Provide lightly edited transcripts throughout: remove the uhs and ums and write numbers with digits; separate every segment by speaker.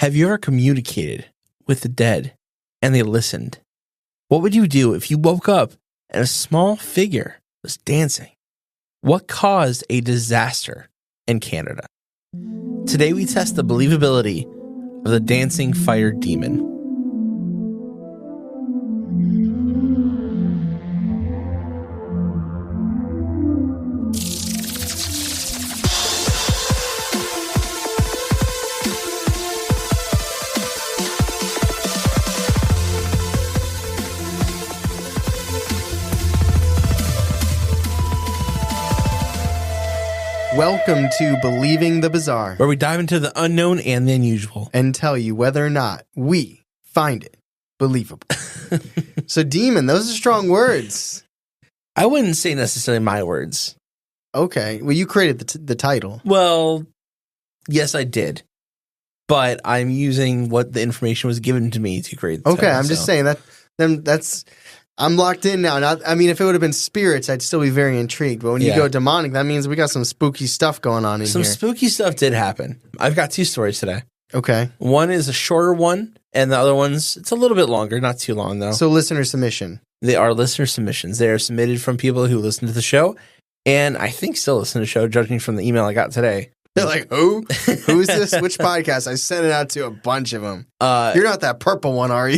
Speaker 1: Have you ever communicated with the dead and they listened? What would you do if you woke up and a small figure was dancing? What caused a disaster in Canada? Today we test the believability of the dancing fire demon.
Speaker 2: Welcome to Believing the Bizarre,
Speaker 1: Where we dive into the unknown and the unusual.
Speaker 2: and tell you whether or not we find it believable. So, demon, those are strong words.
Speaker 1: I wouldn't say necessarily my words.
Speaker 2: Okay, well, you created the title.
Speaker 1: Well, yes, I did. But I'm using what the information was given to me to create the
Speaker 2: Okay,
Speaker 1: title,
Speaker 2: I'm just saying that's. I'm locked in now. I mean, if it would have been spirits, I'd still be very intrigued. But when you go demonic, that means we got some spooky stuff going on in here.
Speaker 1: Some spooky stuff did happen. I've got two stories today.
Speaker 2: Okay.
Speaker 1: One is a shorter one, and the other one's it's a little bit longer, not too long though.
Speaker 2: So listener submission.
Speaker 1: They are listener submissions. They are submitted from people who listen to the show, and I think still listen to the show, judging from the email I got today.
Speaker 2: They're like, who? Who's this? Which podcast? I sent it out to a bunch of them. You're not that purple one, are you?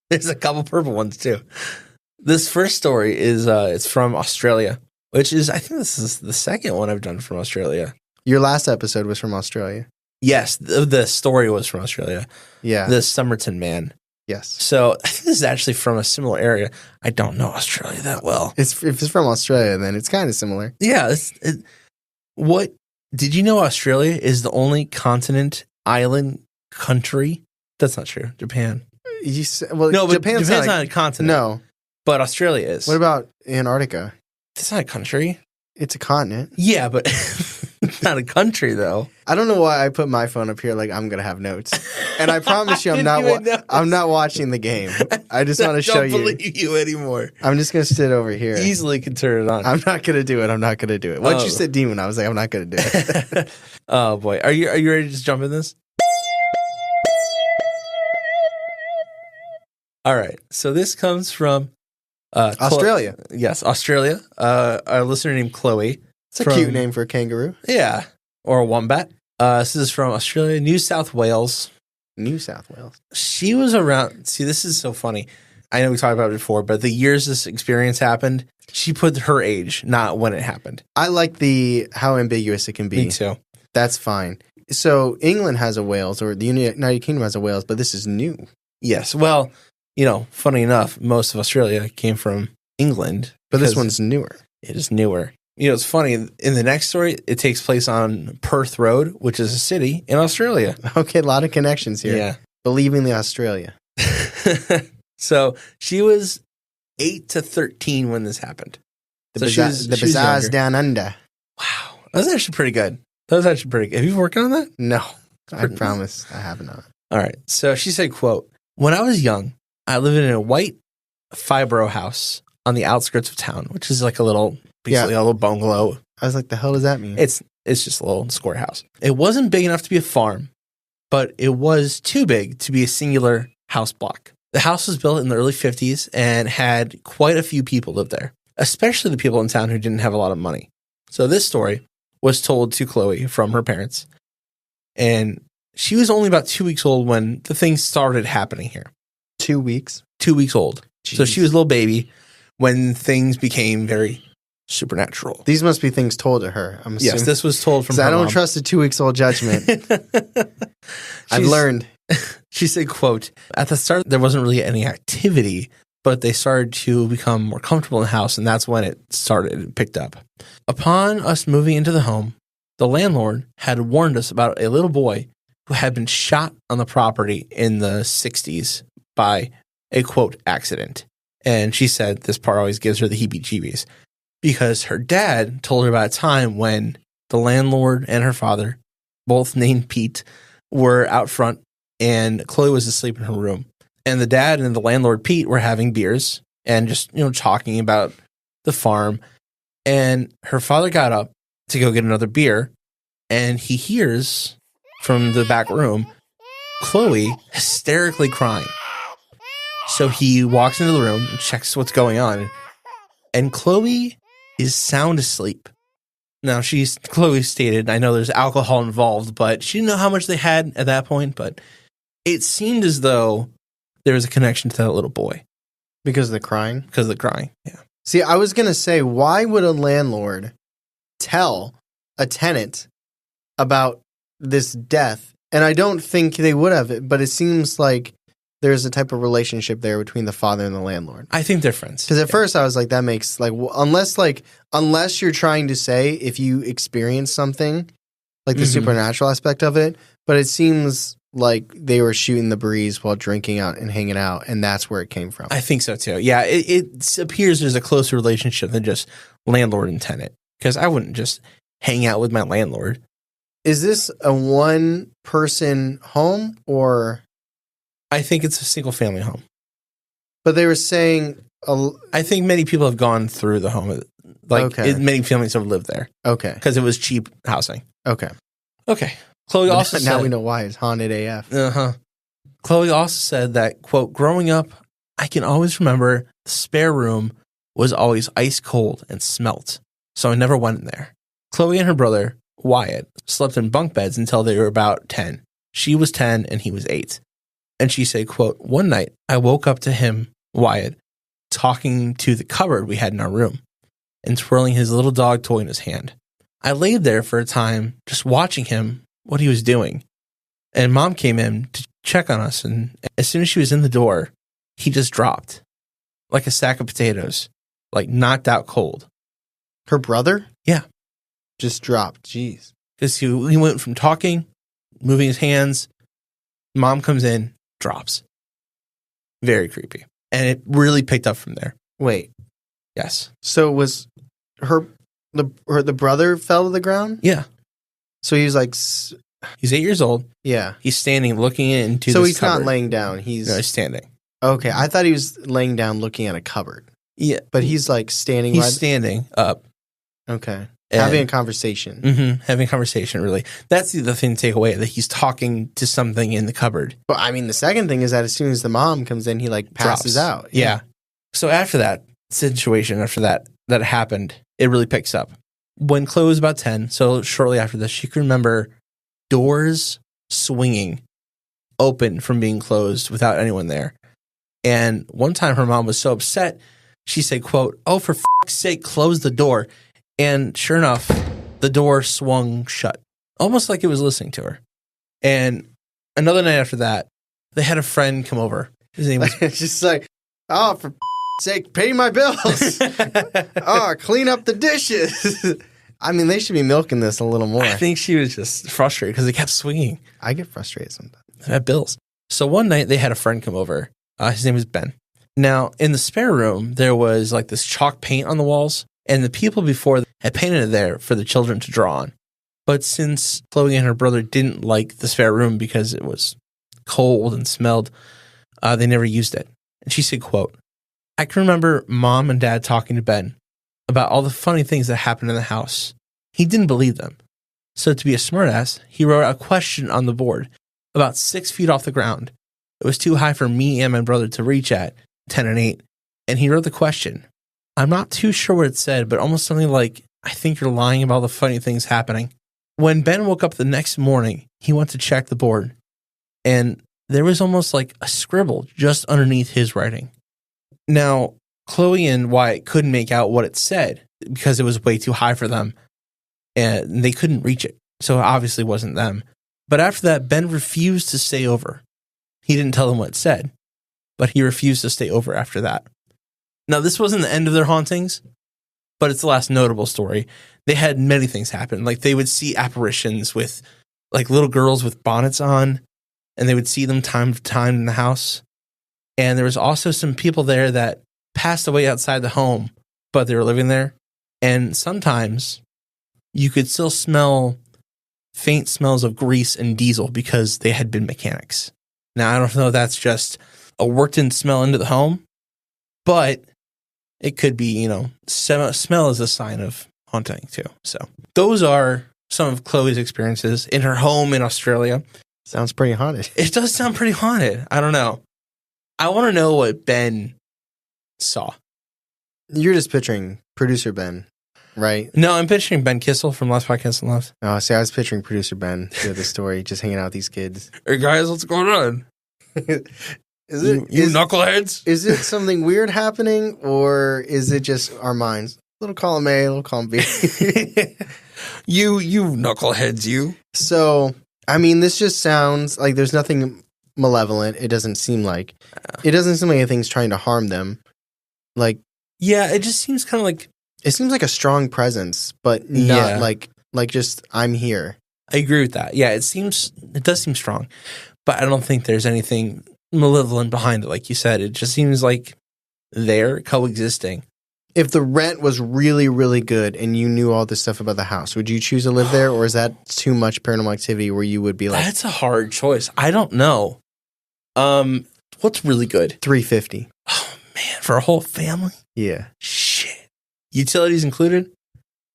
Speaker 1: There's a couple purple ones too. This first story is it's from Australia, which is I think this is the second one I've done from Australia.
Speaker 2: Your last episode was from Australia.
Speaker 1: Yes, the story was from Australia.
Speaker 2: Yeah.
Speaker 1: The Somerton man.
Speaker 2: Yes.
Speaker 1: So I think this is actually from a similar area. I don't know Australia that well.
Speaker 2: If it's from Australia, then it's kind of similar.
Speaker 1: Yeah. What did you know? Australia is the only continent, island, country. That's not true. Japan.
Speaker 2: No, but
Speaker 1: Japan's not a continent.
Speaker 2: No,
Speaker 1: but Australia is.
Speaker 2: What about Antarctica?
Speaker 1: It's not a country.
Speaker 2: It's a continent.
Speaker 1: Yeah, but it's not a country though.
Speaker 2: I don't know why I put my phone up here like I'm gonna have notes, and I promise you, I'm not watching the game. I just want to show you.
Speaker 1: I don't believe you anymore.
Speaker 2: I'm just gonna sit over here.
Speaker 1: Easily can turn it on.
Speaker 2: I'm not gonna do it. Once you said demon, I was like, I'm not gonna do it.
Speaker 1: Oh boy, are you ready to just jump in this? All right, so this comes from
Speaker 2: Australia.
Speaker 1: Yes, Australia. A listener named Chloe.
Speaker 2: It's a cute name for a kangaroo.
Speaker 1: Yeah, or a wombat. This is from Australia, New South Wales.
Speaker 2: New South Wales.
Speaker 1: She was around. See, this is so funny. I know we talked about it before, but the years this experience happened, she put her age, not when it happened.
Speaker 2: I like how ambiguous it can be.
Speaker 1: Me too.
Speaker 2: That's fine. So England has a Wales, or the United Kingdom has a Wales, but this is new.
Speaker 1: Yes. Well, funny enough, most of Australia came from England.
Speaker 2: But this one's newer.
Speaker 1: It is newer. It's funny. In the next story, it takes place on Perth Road, which is a city in Australia.
Speaker 2: Okay, a lot of connections here.
Speaker 1: Yeah.
Speaker 2: Believing the Australia.
Speaker 1: So she was 8 to 13 when this happened.
Speaker 2: The Bazaars Down Under.
Speaker 1: Wow. That was actually pretty good. Have you been working on that?
Speaker 2: No. I promise I have not.
Speaker 1: All right. So she said, quote, "When I was young, I lived in a white fibro house on the outskirts of town," which is like basically a little bungalow.
Speaker 2: I was like, the hell does that mean?
Speaker 1: It's just a little square house. It wasn't big enough to be a farm, but it was too big to be a singular house block. The house was built in the early 50s and had quite a few people live there, especially the people in town who didn't have a lot of money. So this story was told to Chloe from her parents, and she was only about 2 weeks old when the things started happening here.
Speaker 2: 2 weeks?
Speaker 1: 2 weeks old.
Speaker 2: Jeez.
Speaker 1: So she was a little baby when things became very supernatural.
Speaker 2: These must be things told to her, I'm assuming.
Speaker 1: Yes, this was told from her
Speaker 2: I don't
Speaker 1: mom.
Speaker 2: trust a 2 weeks old judgment. I've learned.
Speaker 1: She said, quote, "At the start, there wasn't really any activity, but they started to become more comfortable in the house, and that's when it picked up. Upon us moving into the home, the landlord had warned us about a little boy who had been shot on the property in the 60s by a, quote, accident." And she said this part always gives her the heebie-jeebies because her dad told her about a time when the landlord and her father, both named Pete, were out front and Chloe was asleep in her room. And the dad and the landlord, Pete, were having beers and just, talking about the farm. And her father got up to go get another beer, and he hears from the back room Chloe hysterically crying. So he walks into the room and checks what's going on. And Chloe is sound asleep. Now, Chloe stated, I know there's alcohol involved, but she didn't know how much they had at that point, but it seemed as though there was a connection to that little boy.
Speaker 2: Because of the crying?
Speaker 1: Because of the crying, yeah.
Speaker 2: See, I was going to say, why would a landlord tell a tenant about this death? And I don't think they would have it, but it seems like there's a type of relationship there between the father and the landlord.
Speaker 1: I think they're friends.
Speaker 2: Because at first I was like, that makes, like, unless you're trying to say if you experience something, like the supernatural aspect of it, but it seems like they were shooting the breeze while drinking out and hanging out, and that's where it came from.
Speaker 1: I think so, too. Yeah, it appears there's a closer relationship than just landlord and tenant, because I wouldn't just hang out with my landlord.
Speaker 2: Is this a one-person home, or?
Speaker 1: I think it's a single-family home.
Speaker 2: But they were saying...
Speaker 1: I think many people have gone through the home. Many families have lived there.
Speaker 2: Okay.
Speaker 1: Because it was cheap housing.
Speaker 2: Okay.
Speaker 1: Chloe also said...
Speaker 2: Now we know why it's haunted AF.
Speaker 1: Uh-huh. Chloe also said that, quote, growing up, I can always remember the spare room was always ice cold and smelt, so I never went in there. Chloe and her brother, Wyatt, slept in bunk beds until they were about 10. She was 10 and he was 8. And she said, quote, one night I woke up to him, Wyatt, talking to the cupboard we had in our room and twirling his little dog toy in his hand. I laid there for a time just watching him, what he was doing. And Mom came in to check on us, and as soon as she was in the door, he just dropped like a sack of potatoes, like knocked out cold.
Speaker 2: Her brother?
Speaker 1: Yeah.
Speaker 2: Just dropped. Jeez.
Speaker 1: Because he went from talking, moving his hands. Mom comes in, drops. Very creepy. And it really picked up from there.
Speaker 2: Wait.
Speaker 1: Yes.
Speaker 2: So was the brother fell to the ground?
Speaker 1: Yeah.
Speaker 2: So he was like...
Speaker 1: He's 8 years old.
Speaker 2: Yeah.
Speaker 1: He's standing looking into
Speaker 2: So
Speaker 1: this
Speaker 2: he's
Speaker 1: cupboard.
Speaker 2: not laying down.
Speaker 1: No, he's standing.
Speaker 2: Okay. I thought he was laying down looking at a cupboard.
Speaker 1: Yeah.
Speaker 2: But he's like standing...
Speaker 1: He's standing up.
Speaker 2: Okay. Having a conversation.
Speaker 1: Mm-hmm, having a conversation, really. That's the thing to take away, that he's talking to something in the cupboard.
Speaker 2: But I mean, the second thing is that as soon as the mom comes in, he like passes out.
Speaker 1: Yeah. So after that situation, after that happened, it really picks up. When Chloe was about 10, so shortly after this, she could remember doors swinging open from being closed without anyone there. And one time her mom was so upset, she said, quote, oh, for fuck's sake, close the door. And sure enough, the door swung shut, almost like it was listening to her. And another night after that, they had a friend come over. His name was...
Speaker 2: It's just like, oh, for sake, pay my bills. Oh, clean up the dishes. I mean, they should be milking this a little more.
Speaker 1: I think she was just frustrated because it kept swinging.
Speaker 2: I get frustrated sometimes.
Speaker 1: They had bills. So one night, they had a friend come over. His name was Ben. Now, in the spare room, there was like this chalk paint on the walls. And the people before had painted it there for the children to draw on. But since Chloe and her brother didn't like the spare room because it was cold and smelled, they never used it. And she said, quote, I can remember Mom and Dad talking to Ben about all the funny things that happened in the house. He didn't believe them. So to be a smartass, he wrote a question on the board about 6 feet off the ground. It was too high for me and my brother to reach at, 10 and 8. And he wrote the question. I'm not too sure what it said, but almost something like, I think you're lying about all the funny things happening. When Ben woke up the next morning, he went to check the board, and there was almost like a scribble just underneath his writing. Now, Chloe and Wyatt couldn't make out what it said because it was way too high for them, and they couldn't reach it, so it obviously wasn't them. But after that, Ben refused to stay over. He didn't tell them what it said, but he refused to stay over after that. Now, this wasn't the end of their hauntings, but it's the last notable story. They had many things happen. Like, they would see apparitions with, like, little girls with bonnets on, and they would see them time to time in the house. And there was also some people there that passed away outside the home, but they were living there. And sometimes you could still smell faint smells of grease and diesel because they had been mechanics. Now, I don't know if that's just a worked-in smell into the home, but it could be, smell is a sign of haunting too. So those are some of Chloe's experiences in her home in Australia.
Speaker 2: Sounds pretty haunted.
Speaker 1: It does sound pretty haunted. I don't know. I want to know what Ben saw.
Speaker 2: You're just picturing producer Ben, right?
Speaker 1: No, I'm picturing Ben Kissel from Last Podcast and Left.
Speaker 2: Oh, see, I was picturing producer Ben through the story, just hanging out with these kids.
Speaker 1: Hey guys, what's going on?
Speaker 2: Is it
Speaker 1: you knuckleheads?
Speaker 2: Is it something weird happening, or is it just our minds? Little column A, little column B.
Speaker 1: you knuckleheads, you.
Speaker 2: So, I mean, this just sounds like there's nothing malevolent. It doesn't seem like anything's trying to harm them. Like,
Speaker 1: yeah, it just seems kind of like
Speaker 2: it seems like a strong presence, but not like just I'm here.
Speaker 1: I agree with that. Yeah, it does seem strong, but I don't think there's anything malevolent behind it. Like you said, it just seems like they're coexisting.
Speaker 2: If the rent was really, really good and you knew all this stuff about the house, would you choose to live there, or is that too much paranormal activity where you would be like...
Speaker 1: That's a hard choice. I don't know. What's really good?
Speaker 2: $350.
Speaker 1: Oh, man. For a whole family?
Speaker 2: Yeah.
Speaker 1: Shit. Utilities included?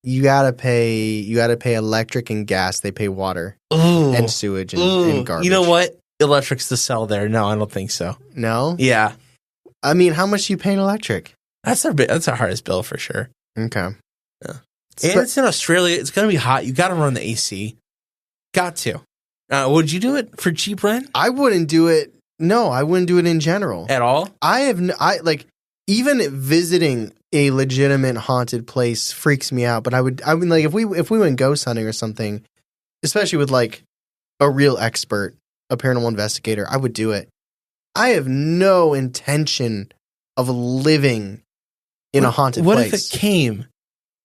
Speaker 2: You gotta pay electric and gas. They pay water.
Speaker 1: Ooh.
Speaker 2: And sewage and garbage.
Speaker 1: You know what? Electric's to sell there. No, I don't think so.
Speaker 2: No?
Speaker 1: Yeah.
Speaker 2: I mean, how much do you pay in electric?
Speaker 1: That's our hardest bill for sure.
Speaker 2: Okay.
Speaker 1: Yeah. And it's in Australia. It's going to be hot. You got to run the AC. Got to. Would you do it for cheap rent?
Speaker 2: I wouldn't do it. No, I wouldn't do it in general.
Speaker 1: At all?
Speaker 2: Even visiting a legitimate haunted place freaks me out. But I would like, if we went ghost hunting or something, especially with like a real expert, a paranormal investigator, I would do it. I have no intention of living in a haunted place.
Speaker 1: What if it came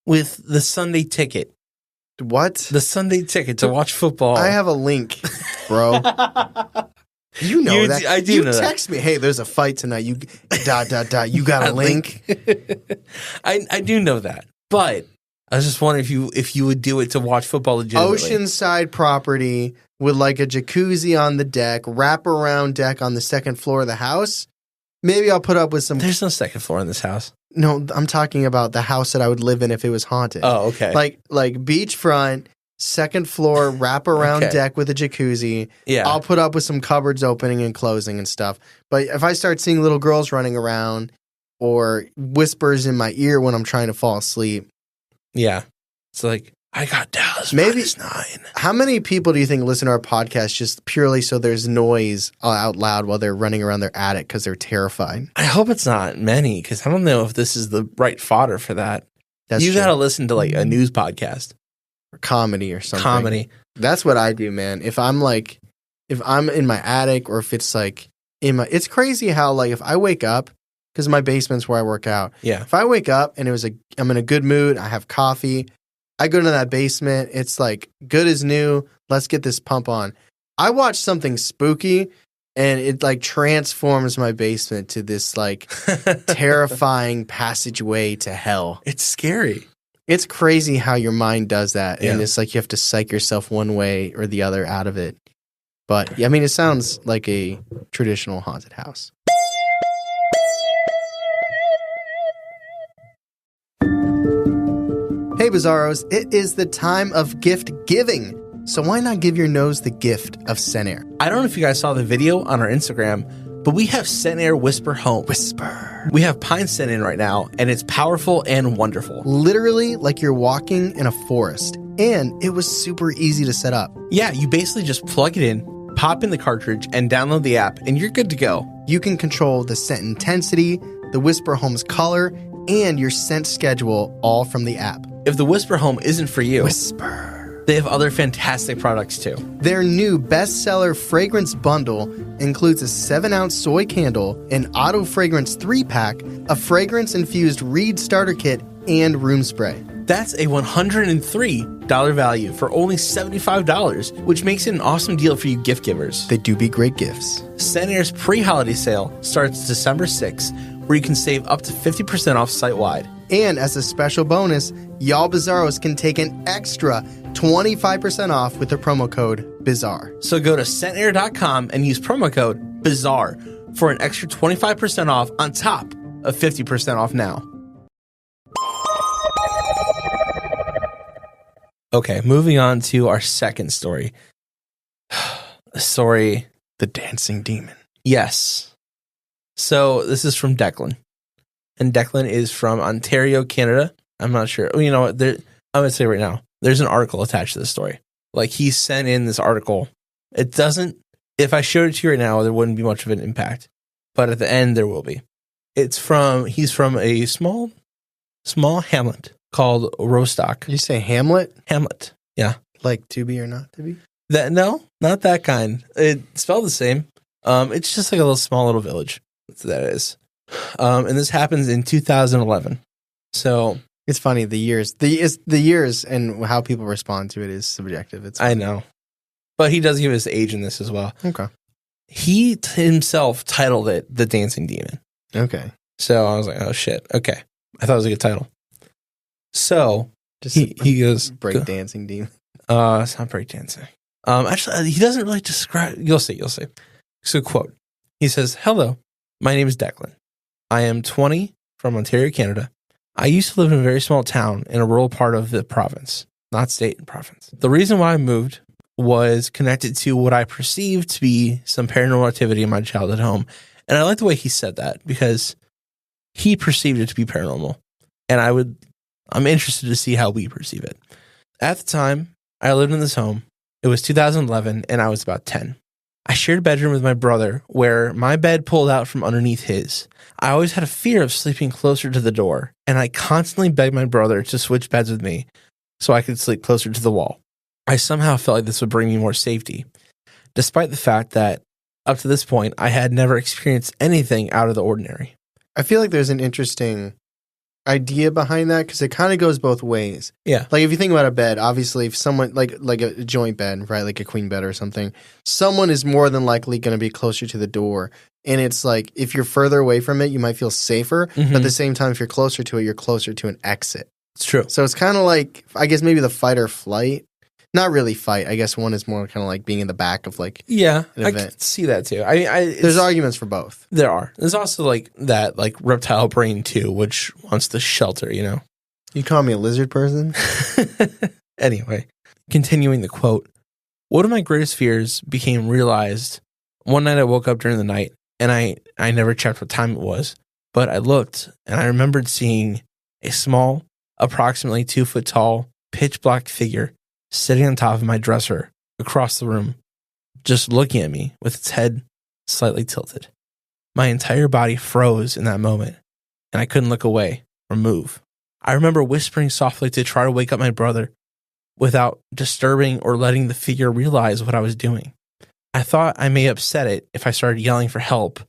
Speaker 1: with the Sunday ticket?
Speaker 2: What?
Speaker 1: The Sunday ticket to watch football.
Speaker 2: I have a link, bro. You know that.
Speaker 1: I do know that.
Speaker 2: You text me, hey, there's a fight tonight. You ... You got a link?
Speaker 1: I do know that. But I was just wondering if you would do it to watch football legitimately.
Speaker 2: Oceanside property with like a jacuzzi on the deck, wraparound deck on the second floor of the house. Maybe I'll put up with some...
Speaker 1: There's no second floor in this house.
Speaker 2: No, I'm talking about the house that I would live in if it was haunted.
Speaker 1: Oh, okay.
Speaker 2: Like beachfront, second floor, wraparound deck with a jacuzzi.
Speaker 1: Yeah.
Speaker 2: I'll put up with some cupboards opening and closing and stuff. But if I start seeing little girls running around or whispers in my ear when I'm trying to fall asleep...
Speaker 1: Yeah. It's like, I got Dallas
Speaker 2: maybe
Speaker 1: -9.
Speaker 2: How many people do you think listen to our podcast just purely so there's noise out loud while they're running around their attic because they're terrified?
Speaker 1: I hope it's not many, because I don't know if this is the right fodder for that. You got to listen to like a news podcast.
Speaker 2: Or comedy or something.
Speaker 1: Comedy.
Speaker 2: That's what I do, man. If I'm in my attic or if it's like it's crazy how like if I wake up, because my basement's where I work out.
Speaker 1: Yeah.
Speaker 2: If I wake up and I'm in a good mood, I have coffee, I go to that basement, it's like good as new, let's get this pump on. I watch something spooky and it like transforms my basement to this like terrifying passageway to hell.
Speaker 1: It's scary.
Speaker 2: It's crazy how your mind does that.
Speaker 1: Yeah.
Speaker 2: And it's like you have to psych yourself one way or the other out of it. But I mean, it sounds like a traditional haunted house. Hey, Bizarros, it is the time of gift giving. So why not give your nose the gift of Scent Air?
Speaker 1: I don't know if you guys saw the video on our Instagram, but we have Scent Air Whisper Home.
Speaker 2: Whisper.
Speaker 1: We have pine scent in right now, and it's powerful and wonderful.
Speaker 2: Literally like you're walking in a forest. And it was super easy to set up.
Speaker 1: Yeah, you basically just plug it in, pop in the cartridge, and download the app, and you're good to go.
Speaker 2: You can control the scent intensity, the Whisper Home's color, and your scent schedule all from the app.
Speaker 1: If the Whisper Home isn't for you,
Speaker 2: Whisper.
Speaker 1: They have other fantastic products too.
Speaker 2: Their new bestseller fragrance bundle includes a 7-ounce soy candle, an auto fragrance 3-pack, a fragrance-infused reed starter kit, and room spray.
Speaker 1: That's a $103 value for only $75, which makes it an awesome deal for you gift givers.
Speaker 2: They do be great gifts.
Speaker 1: Scent Air's pre-holiday sale starts December 6th, where you can save up to 50% off site-wide.
Speaker 2: And as a special bonus, y'all Bizarros can take an extra 25% off with the promo code BIZARRE.
Speaker 1: So go to scentair.com and use promo code BIZARRE for an extra 25% off on top of 50% off now. Okay, moving on to our second story. a story.
Speaker 2: The dancing demon.
Speaker 1: Yes. So this is from Declan. And Declan is from Ontario, Canada. I'm not sure. You know what? I'm going to say right now, there's an article attached to this story. Like, he sent in this article. It doesn't, if I showed it to you right now, there wouldn't be much of an impact. But at the end, there will be. He's from a small hamlet called Rostock.
Speaker 2: Did you say Hamlet?
Speaker 1: Hamlet, yeah.
Speaker 2: Like to be or not to be?
Speaker 1: No, not that kind. It's spelled the same. It's just like a small little village. That's what that is. And this happens in 2011. So
Speaker 2: it's funny, the years and how people respond to it is subjective.
Speaker 1: I know. But he does give his age in this as well.
Speaker 2: Okay.
Speaker 1: He himself titled it The Dancing Demon.
Speaker 2: Okay.
Speaker 1: So I was like, oh shit. Okay. I thought it was a good title. So
Speaker 2: just
Speaker 1: he goes
Speaker 2: breakdancing demon.
Speaker 1: It's not breakdancing. Actually, he doesn't really describe. You'll see. So, quote. He says, "Hello, my name is Declan. I am 20 from Ontario, Canada. I used to live in a very small town in a rural part of the province, not state, province. The reason why I moved was connected to what I perceived to be some paranormal activity in my childhood home." And I like the way he said that because he perceived it to be paranormal. And I'm interested to see how we perceive it. At the time I lived in this home, it was 2011 and I was about 10. I shared a bedroom with my brother where my bed pulled out from underneath his. I always had a fear of sleeping closer to the door, and I constantly begged my brother to switch beds with me so I could sleep closer to the wall. I somehow felt like this would bring me more safety, despite the fact that up to this point, I had never experienced anything out of the ordinary.
Speaker 2: I feel like there's an interesting idea behind that because it kind of goes both ways.
Speaker 1: Yeah.
Speaker 2: Like if you think about a bed, obviously if someone like a joint bed, right, like a queen bed or something, someone is more than likely going to be closer to the door. And it's like if you're further away from it, you might feel safer. But at the same time, if you're closer to it, you're closer to an exit.
Speaker 1: It's true.
Speaker 2: So it's kind of like, I guess maybe the fight or flight. Not really fight. I guess one is more kind of like being in the back of like
Speaker 1: an event.
Speaker 2: I
Speaker 1: can see that too.
Speaker 2: There's arguments for both.
Speaker 1: There are. There's also like that like reptile brain too, which wants to shelter, you know.
Speaker 2: You call me a lizard person?
Speaker 1: Anyway, continuing the quote. One of my greatest fears became realized one night I woke up during the night and I never checked what time it was, but I looked and I remembered seeing a small, approximately 2 foot tall, pitch black figure sitting on top of my dresser across the room, just looking at me with its head slightly tilted. My entire body froze in that moment, and I couldn't look away or move. I remember whispering softly to try to wake up my brother without disturbing or letting the figure realize what I was doing. I thought I may upset it if I started yelling for help,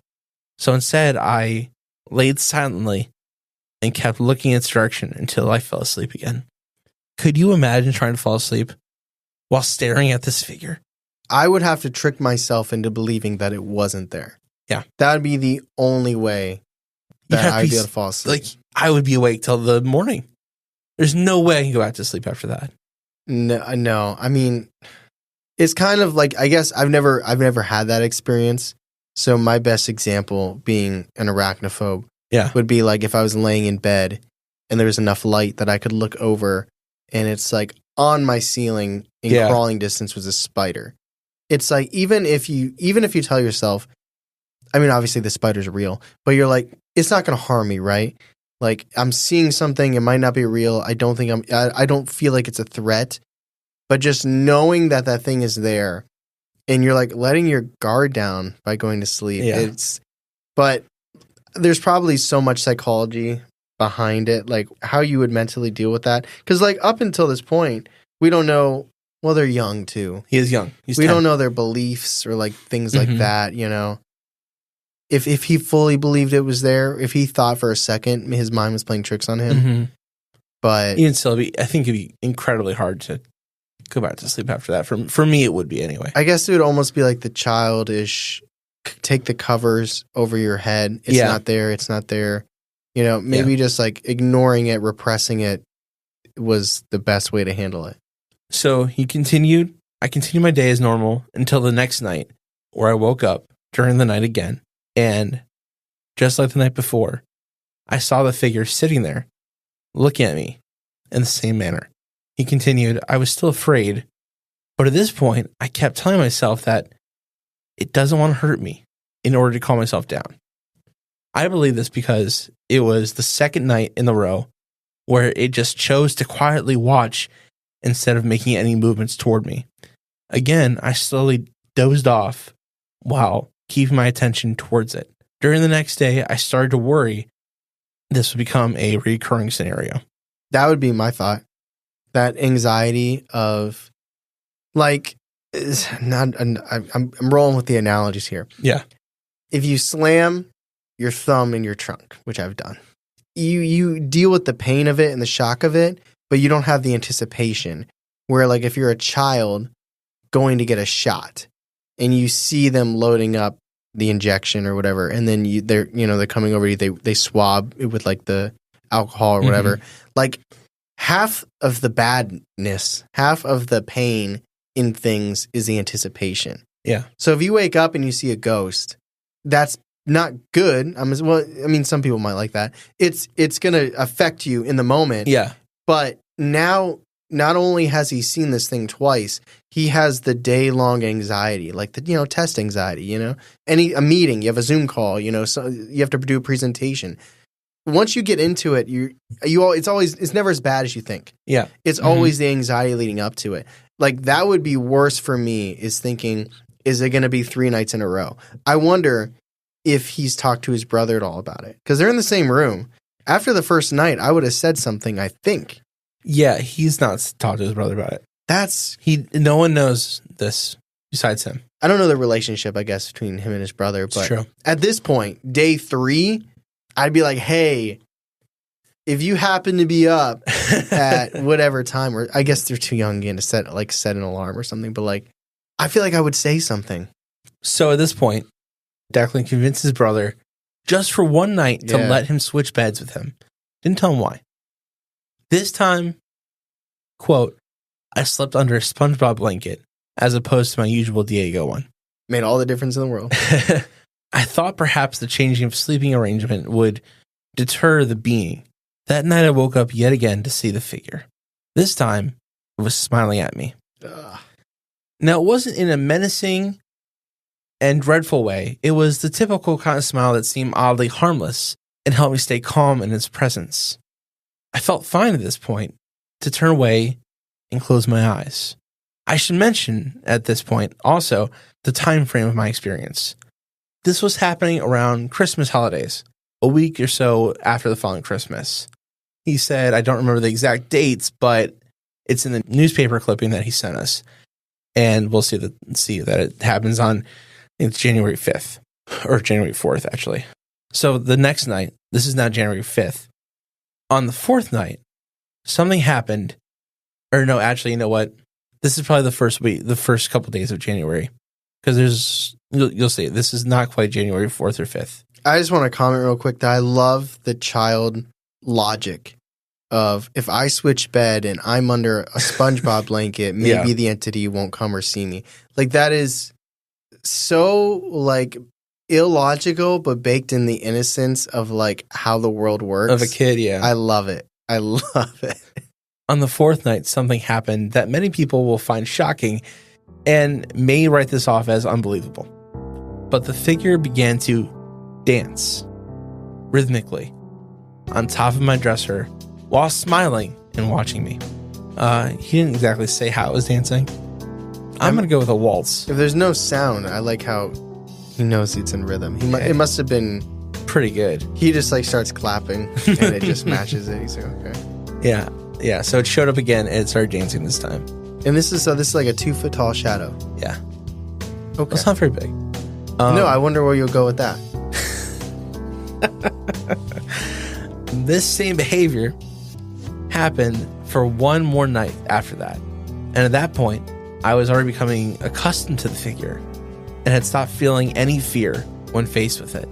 Speaker 1: so instead I laid silently and kept looking its direction until I fell asleep again. Could you imagine trying to fall asleep while staring at this figure?
Speaker 2: I would have to trick myself into believing that it wasn't there.
Speaker 1: Yeah.
Speaker 2: That would be the only way that I'd be able to fall asleep.
Speaker 1: Like, I would be awake till the morning. There's no way I can go back to sleep after that.
Speaker 2: No. I mean, it's kind of like, I guess I've never had that experience. So my best example being an arachnophobe would be like if I was laying in bed and there was enough light that I could look over and it's like on my ceiling in crawling distance was a spider. It's like even if you tell yourself, I mean, obviously the spider's real, but you're like, it's not going to harm me, right? Like I'm seeing something, it might not be real. I don't feel like it's a threat, but just knowing that thing is there and you're like letting your guard down by going to sleep.
Speaker 1: Yeah.
Speaker 2: But there's probably so much psychology behind it, like how you would mentally deal with that. Because like up until this point, we don't know. Well, they're young too.
Speaker 1: He is young.
Speaker 2: We don't know their beliefs or like things like that. You know, if he fully believed it was there, if he thought for a second his mind was playing tricks on him, but
Speaker 1: even still, I think it'd be incredibly hard to go back to sleep after that. For me, it would be anyway.
Speaker 2: I guess it would almost be like the childish take the covers over your head. It's not there. It's not there. You know, maybe just like ignoring it, repressing it was the best way to handle it.
Speaker 1: So I continued my day as normal until the next night where I woke up during the night again. And just like the night before, I saw the figure sitting there looking at me in the same manner. He continued, I was still afraid, but at this point, I kept telling myself that it doesn't want to hurt me in order to calm myself down. I believe this because it was the second night in a row where it just chose to quietly watch instead of making any movements toward me. Again, I slowly dozed off while keeping my attention towards it. During the next day, I started to worry this would become a recurring scenario.
Speaker 2: That would be my thought. That anxiety of, like, I'm rolling with the analogies here.
Speaker 1: Yeah.
Speaker 2: If you slam your thumb in your trunk, which I've done, you deal with the pain of it and the shock of it, but you don't have the anticipation. Where, like, if you're a child going to get a shot and you see them loading up the injection or whatever, and then they're coming over you, they swab it with like the alcohol or whatever. Mm-hmm. Like, half of the badness, half of the pain in things is the anticipation.
Speaker 1: Yeah.
Speaker 2: So if you wake up and you see a ghost, that's not good. Some people might like that. It's going to affect you in the moment.
Speaker 1: Yeah.
Speaker 2: But now, not only has he seen this thing twice, he has the day-long anxiety, like the test anxiety. A meeting, you have a Zoom call. So you have to do a presentation. Once you get into it, it's never as bad as you think.
Speaker 1: Yeah,
Speaker 2: it's always the anxiety leading up to it. Like, that would be worse for me. Is thinking, is it going to be 3 nights in a row? I wonder if he's talked to his brother at all about it, because they're in the same room. After the first night, I would have said something, I think.
Speaker 1: Yeah, he's not talked to his brother about it. No one knows this besides him.
Speaker 2: I don't know the relationship, I guess, between him and his brother, but
Speaker 1: true.
Speaker 2: At this point, day 3, I'd be like, hey, if you happen to be up at whatever time, or I guess they're too young again to set an alarm or something, but like, I feel like I would say something.
Speaker 1: So at this point, Declan convinced his brother just for one night to let him switch beds with him. Didn't tell him why. This time, quote, I slept under a SpongeBob blanket as opposed to my usual Diego one.
Speaker 2: Made all the difference in the world.
Speaker 1: I thought perhaps the changing of sleeping arrangement would deter the being. That night I woke up yet again to see the figure. This time, it was smiling at me. Ugh. Now, it wasn't in a menacing and dreadful way. It was the typical kind of smile that seemed oddly harmless and helped me stay calm in its presence. I felt fine at this point to turn away and close my eyes. I should mention at this point also the time frame of my experience. This was happening around Christmas holidays, a week or so after the following Christmas. He said, I don't remember the exact dates, but it's in the newspaper clipping that he sent us. And we'll see that it happens on, it's January 5th, or January 4th, actually. So the next night, this is now January 5th. On the 4th night, something happened. Or no, actually, you know what? This is probably the first couple days of January. Because you'll see, this is not quite January 4th or 5th.
Speaker 2: I just want to comment real quick that I love the child logic of, if I switch bed and I'm under a SpongeBob blanket, maybe the entity won't come or see me. Like, that is so, like, illogical, but baked in the innocence of, like, how the world works.
Speaker 1: Of a kid, yeah.
Speaker 2: I love it. I love it.
Speaker 1: On the 4th night, something happened that many people will find shocking and may write this off as unbelievable. But the figure began to dance rhythmically on top of my dresser while smiling and watching me. He didn't exactly say how it was dancing. I'm going to go with a waltz.
Speaker 2: If there's no sound, I like how he knows it's in rhythm. It must have been
Speaker 1: pretty good.
Speaker 2: He just like starts clapping and it just matches it. He's like, okay.
Speaker 1: Yeah. So it showed up again and it started dancing this time.
Speaker 2: And this is like a 2-foot tall shadow.
Speaker 1: Yeah.
Speaker 2: Okay.
Speaker 1: It's not very big.
Speaker 2: No, I wonder where you'll go with that.
Speaker 1: This same behavior happened for one more night after that. And at that point, I was already becoming accustomed to the figure and had stopped feeling any fear when faced with it.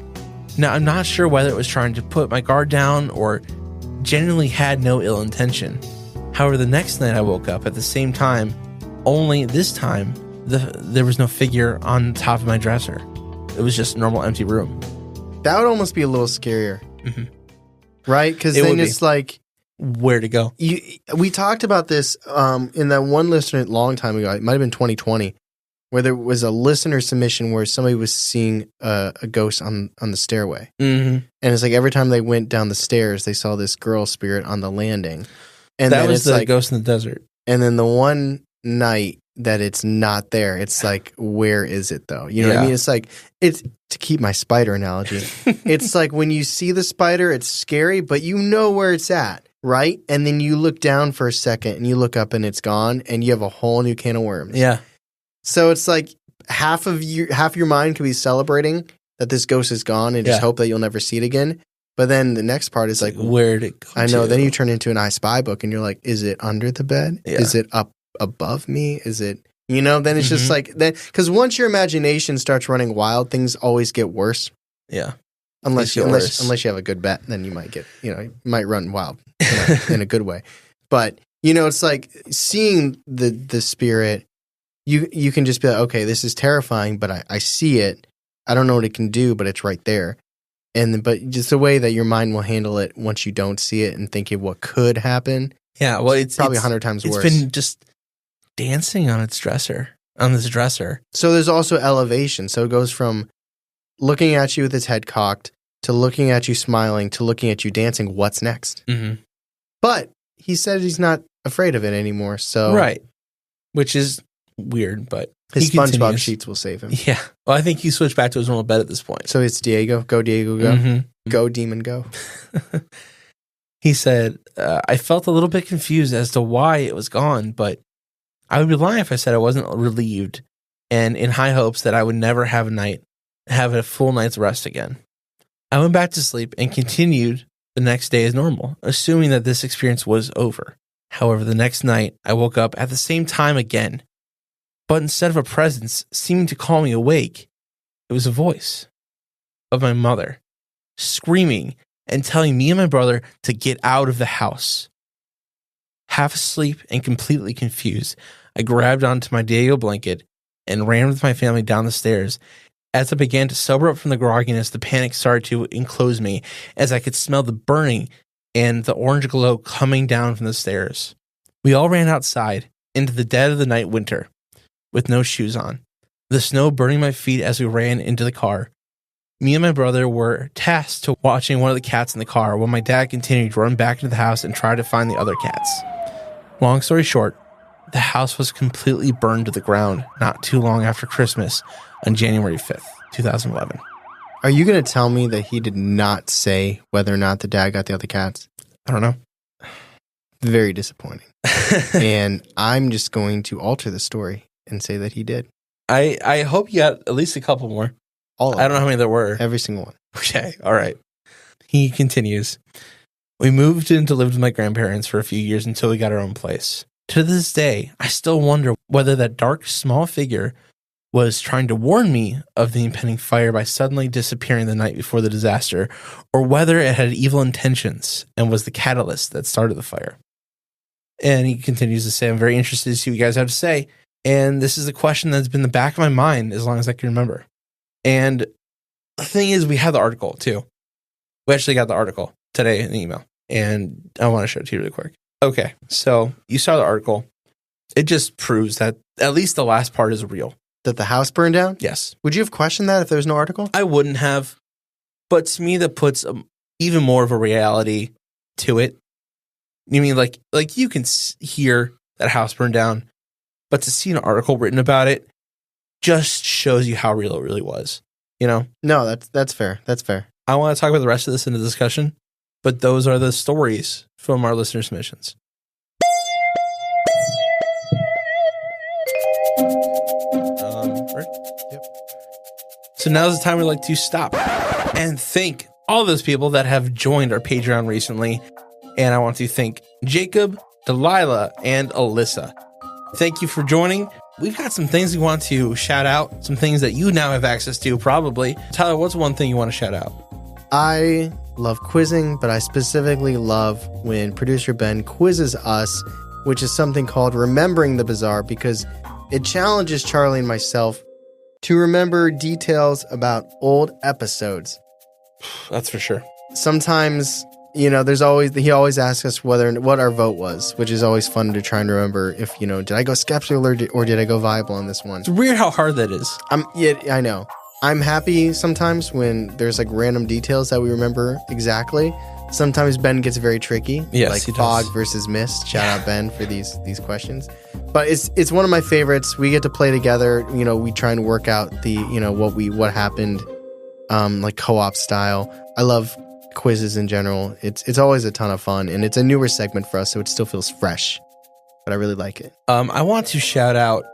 Speaker 1: Now, I'm not sure whether it was trying to put my guard down or genuinely had no ill intention. However, the next night I woke up at the same time, only this time there was no figure on top of my dresser. It was just a normal empty room.
Speaker 2: That would almost be a little scarier.
Speaker 1: Mm-hmm.
Speaker 2: Right? Because then it's like,
Speaker 1: where to go?
Speaker 2: We talked about this in that one listener a long time ago. It might have been 2020. where there was a listener submission where somebody was seeing a ghost on the stairway.
Speaker 1: Mm-hmm.
Speaker 2: And it's like every time they went down the stairs, they saw this girl spirit on the landing. And
Speaker 1: that
Speaker 2: then
Speaker 1: was
Speaker 2: it's
Speaker 1: the
Speaker 2: like,
Speaker 1: ghost in the desert.
Speaker 2: And then the one night that it's not there, it's like, where is it though? You know what I mean? It's like, it's to keep my spider analogy. It's like when you see the spider, it's scary, but you know where it's at, right? And then you look down for a second and you look up and it's gone and you have a whole new can of worms.
Speaker 1: Yeah.
Speaker 2: So it's like half your mind could be celebrating that this ghost is gone and just hope that you'll never see it again. But then the next part is like,
Speaker 1: where'd it go?
Speaker 2: I know. Then you turn into an I Spy book and you're like, is it under the bed?
Speaker 1: Yeah.
Speaker 2: Is it up above me? Is it, then it's just like that. Because once your imagination starts running wild, things always get worse.
Speaker 1: Yeah.
Speaker 2: Unless you have a good bet, then you might get, you might run wild in a good way. But, it's like seeing the spirit, you can just be like, okay, this is terrifying, but I see it. I don't know what it can do, but it's right there. But just the way that your mind will handle it once you don't see it and think of what could happen.
Speaker 1: Yeah, well, it's
Speaker 2: probably 100 times worse.
Speaker 1: It's been just dancing on this dresser.
Speaker 2: So there's also elevation. So it goes from looking at you with its head cocked to looking at you smiling to looking at you dancing. What's next?
Speaker 1: Mm-hmm.
Speaker 2: But he said he's not afraid of it anymore. So
Speaker 1: right, which is weird, but
Speaker 2: his SpongeBob sheets will save him.
Speaker 1: Yeah. Well, I think he switched back to his normal bed at this point.
Speaker 2: So it's Diego. Go, Diego, go.
Speaker 1: Mm-hmm.
Speaker 2: Go, demon, go.
Speaker 1: He said, I felt a little bit confused as to why it was gone, but I would be lying if I said I wasn't relieved and in high hopes that I would never have a full night's rest again. I went back to sleep and continued the next day as normal, assuming that this experience was over. However, the next night, I woke up at the same time again. But instead of a presence seeming to call me awake, it was a voice of my mother screaming and telling me and my brother to get out of the house. Half asleep and completely confused, I grabbed onto my Diego blanket and ran with my family down the stairs. As I began to sober up from the grogginess, the panic started to enclose me as I could smell the burning and the orange glow coming down from the stairs. We all ran outside into the dead of the night winter with no shoes on, the snow burning my feet as we ran into the car. Me and my brother were tasked to watching one of the cats in the car while my dad continued to run back into the house and try to find the other cats. Long story short, the house was completely burned to the ground not too long after Christmas on January 5th, 2011.
Speaker 2: Are you going to tell me that he did not say whether or not the dad got the other cats?
Speaker 1: I don't know.
Speaker 2: Very disappointing. And I'm just going to alter the story and say that he did.
Speaker 1: I hope you got at least a couple more.
Speaker 2: All of
Speaker 1: I don't know how many there were.
Speaker 2: Every single one.
Speaker 1: Okay, all right. He continues. We moved in to live with my grandparents for a few years until we got our own place. To this day, I still wonder whether that dark, small figure was trying to warn me of the impending fire by suddenly disappearing the night before the disaster, or whether it had evil intentions and was the catalyst that started the fire. And he continues to say, I'm very interested to see what you guys have to say. And this is a question that's been in the back of my mind as long as I can remember. And the thing is, we have the article too. We actually got the article today in the email, and I want to show it to you really quick. Okay, so you saw the article. It just proves that at least the last part is real.
Speaker 2: That the house burned down?
Speaker 1: Yes.
Speaker 2: Would you have questioned that if there was no article?
Speaker 1: I wouldn't have, but to me that puts even more of a reality to it. You mean like you can hear that house burned down, but to see an article written about it just shows you how real it really was, No,
Speaker 2: that's fair. That's fair.
Speaker 1: I want to talk about the rest of this in the discussion, but those are the stories from our listener submissions. Right? Yep. So now's the time we'd like to stop and thank all those people that have joined our Patreon recently. And I want to thank Jacob, Delilah, and Alyssa. Thank you for joining. We've got some things we want to shout out, some things that you now have access to, probably. Tyler, what's one thing you want to shout out?
Speaker 2: I love quizzing, but I specifically love when producer Ben quizzes us, which is something called Remembering the Bizarre, because it challenges Charlie and myself to remember details about old episodes.
Speaker 1: That's for sure.
Speaker 2: Sometimes there's always he always asks us what our vote was, which is always fun to try and remember. If did I go skeptical or did I go viable on this one?
Speaker 1: It's weird how hard that is.
Speaker 2: I know. I'm happy sometimes when there's like random details that we remember exactly. Sometimes Ben gets very tricky.
Speaker 1: Yes,
Speaker 2: like
Speaker 1: he
Speaker 2: fog
Speaker 1: does.
Speaker 2: versus mist. Shout out Ben for these questions. But it's one of my favorites. We get to play together. We try and work out the what happened, like co-op style. I love quizzes in general. It's always a ton of fun, and it's a newer segment for us, so it still feels fresh. But I really like it.
Speaker 1: I want to shout out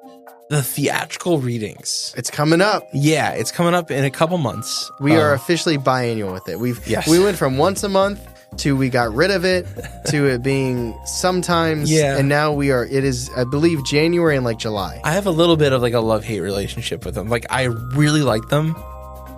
Speaker 1: the theatrical readings.
Speaker 2: It's coming up.
Speaker 1: Yeah, it's coming up in a couple months.
Speaker 2: We are officially biannual with it. We went from once a month to we got rid of it to it being sometimes.
Speaker 1: Yeah.
Speaker 2: And now it is, I believe, January and like July.
Speaker 1: I have a little bit of like a love-hate relationship with them. Like, I really like them.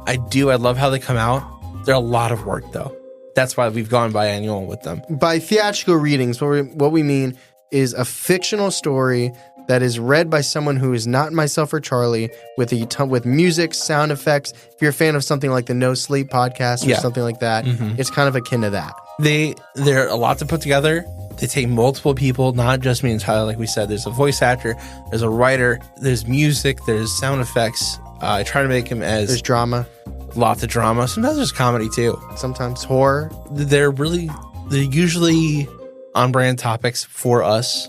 Speaker 1: I do. I love how they come out. They're a lot of work, though. That's why we've gone biannual with them.
Speaker 2: By theatrical readings, what we mean is a fictional story that is read by someone who is not myself or Charlie, with music, sound effects. If you're a fan of something like the No Sleep podcast or something like that, it's kind of akin to that.
Speaker 1: They're a lot to put together. They take multiple people, not just me and Tyler. Like we said, there's a voice actor, there's a writer, there's music, there's sound effects. I try to make them as
Speaker 2: there's drama,
Speaker 1: lots of drama. Sometimes there's comedy too.
Speaker 2: Sometimes horror.
Speaker 1: They're usually on brand topics for us.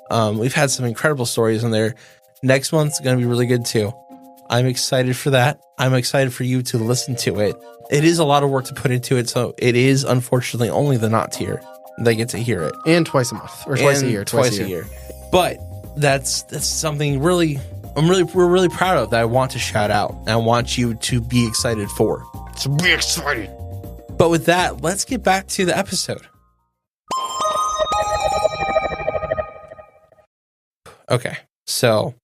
Speaker 1: We've had some incredible stories in there. Next month's going to be really good too. I'm excited for that. I'm excited for you to listen to it. It is a lot of work to put into it, so it is unfortunately only the not tier that get to hear it.
Speaker 2: And twice a month or twice a year.
Speaker 1: Twice a year. But that's something we're really proud of that I want to shout out. And I want you to be excited for.
Speaker 2: So be excited.
Speaker 1: But with that, let's get back to the episode. Okay, so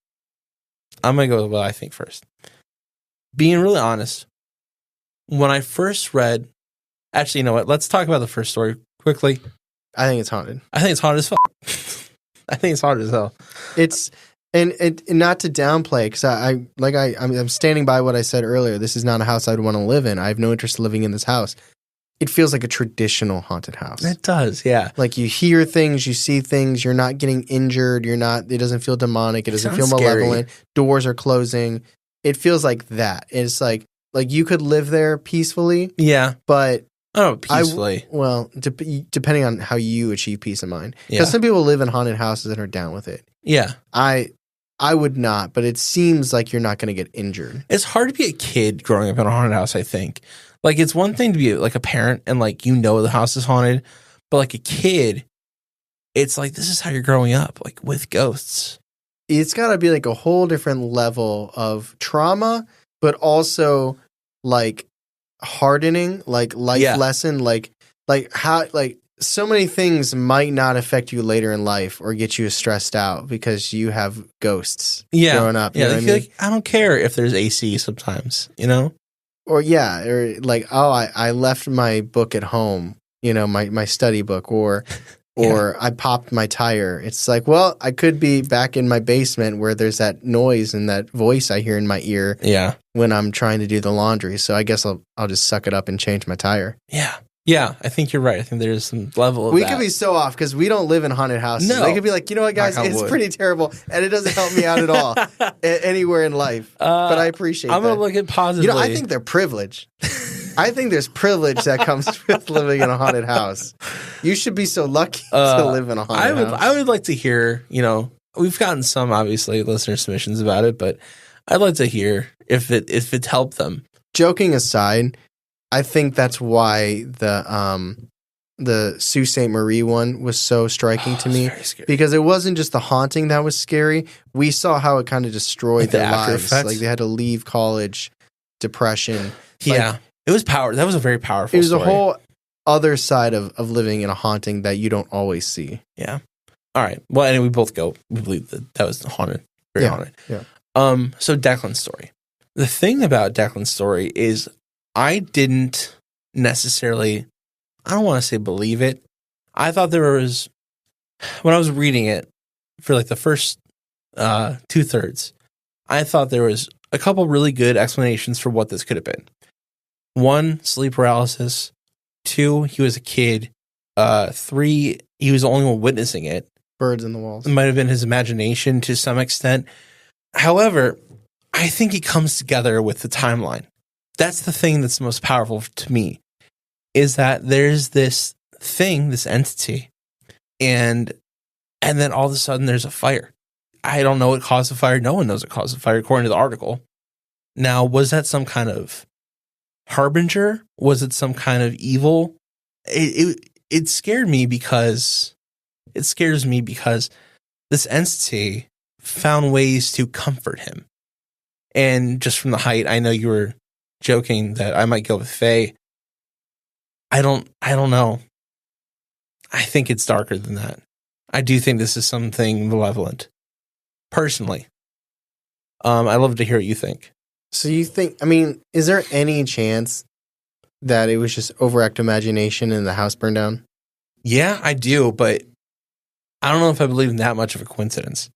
Speaker 1: I'm going to go with what I think first. Being really honest, when I first read... Actually, you know what? Let's talk about the first story quickly.
Speaker 2: I think it's haunted.
Speaker 1: I think it's haunted as fuck. I think it's haunted as hell.
Speaker 2: It's... And not to downplay, because I'm standing by what I said earlier. This is not a house I'd want to live in. I have no interest in living in this house. It feels like a traditional haunted house.
Speaker 1: It does, yeah.
Speaker 2: Like you hear things, you see things, you're not getting injured, it doesn't feel demonic, it doesn't feel malevolent, doors are closing. It feels like that. It's like you could live there peacefully.
Speaker 1: Yeah.
Speaker 2: But
Speaker 1: oh, peacefully.
Speaker 2: Depending on how you achieve peace of mind.
Speaker 1: Yeah.
Speaker 2: Because some people live in haunted houses and are down with it.
Speaker 1: Yeah.
Speaker 2: I would not, but it seems like you're not going to get injured.
Speaker 1: It's hard to be a kid growing up in a haunted house, I think. Like, it's one thing to be like a parent and like, the house is haunted, but like a kid, it's like, this is how you're growing up, like with ghosts.
Speaker 2: It's got to be like a whole different level of trauma, but also like hardening, like life lesson, like how, like so many things might not affect you later in life or get you stressed out because you have ghosts growing up.
Speaker 1: Yeah, like, I don't care if there's AC sometimes,
Speaker 2: Or like, oh, I left my book at home, my study book, or I popped my tire. It's like, well, I could be back in my basement where there's that noise and that voice I hear in my ear when I'm trying to do the laundry. So I guess I'll just suck it up and change my tire.
Speaker 1: Yeah. Yeah, I think you're right. I think there's some level of
Speaker 2: We could be so off because we don't live in haunted houses.
Speaker 1: No.
Speaker 2: They could be like, you know what, guys, it's pretty terrible, and it doesn't help me out at all anywhere in life. But I appreciate that.
Speaker 1: I'm going to look at positively.
Speaker 2: I think they're privileged. I think there's privilege that comes with living in a haunted house. You should be so lucky to live in a haunted house.
Speaker 1: I would like to hear, we've gotten some, obviously, listener submissions about it, but I'd like to hear if it's helped them.
Speaker 2: Joking aside, I think that's why the Sault Ste. Marie one was so striking to me, because it wasn't just the haunting that was scary. We saw how it kind of destroyed their lives.
Speaker 1: Effects.
Speaker 2: Like they had to leave college, depression.
Speaker 1: Yeah, it was power. That was a very powerful.
Speaker 2: It was
Speaker 1: story.
Speaker 2: a whole other side of living in a haunting that you don't always see.
Speaker 1: Yeah. All right. Well, and we both we believe that was haunted. Very haunted.
Speaker 2: Yeah.
Speaker 1: So Declan's story. The thing about Declan's story is, I didn't necessarily, I don't want to say believe it. I thought there was, when I was reading it for like the first 2/3, I thought there was a couple really good explanations for what this could have been. One, sleep paralysis. 2, he was a kid. 3, he was the only one witnessing it.
Speaker 2: Birds in the walls.
Speaker 1: It might have been his imagination to some extent. However, I think it comes together with the timeline. That's the thing that's most powerful to me, is that there's this thing, this entity, and then all of a sudden there's a fire. I don't know what caused the fire. No one knows what caused the fire, according to the article. Now, was that some kind of harbinger? Was it some kind of evil? It scared me because this entity found ways to comfort him. And just from the height, I know you were joking that I might go with Faye. I don't know. I think it's darker than that. I do think this is something malevolent. Personally. I'd love to hear what you think.
Speaker 2: So you think, I mean, is there any chance that it was just overact imagination and the house burned down?
Speaker 1: Yeah, I do, but I don't know if I believe in that much of a coincidence.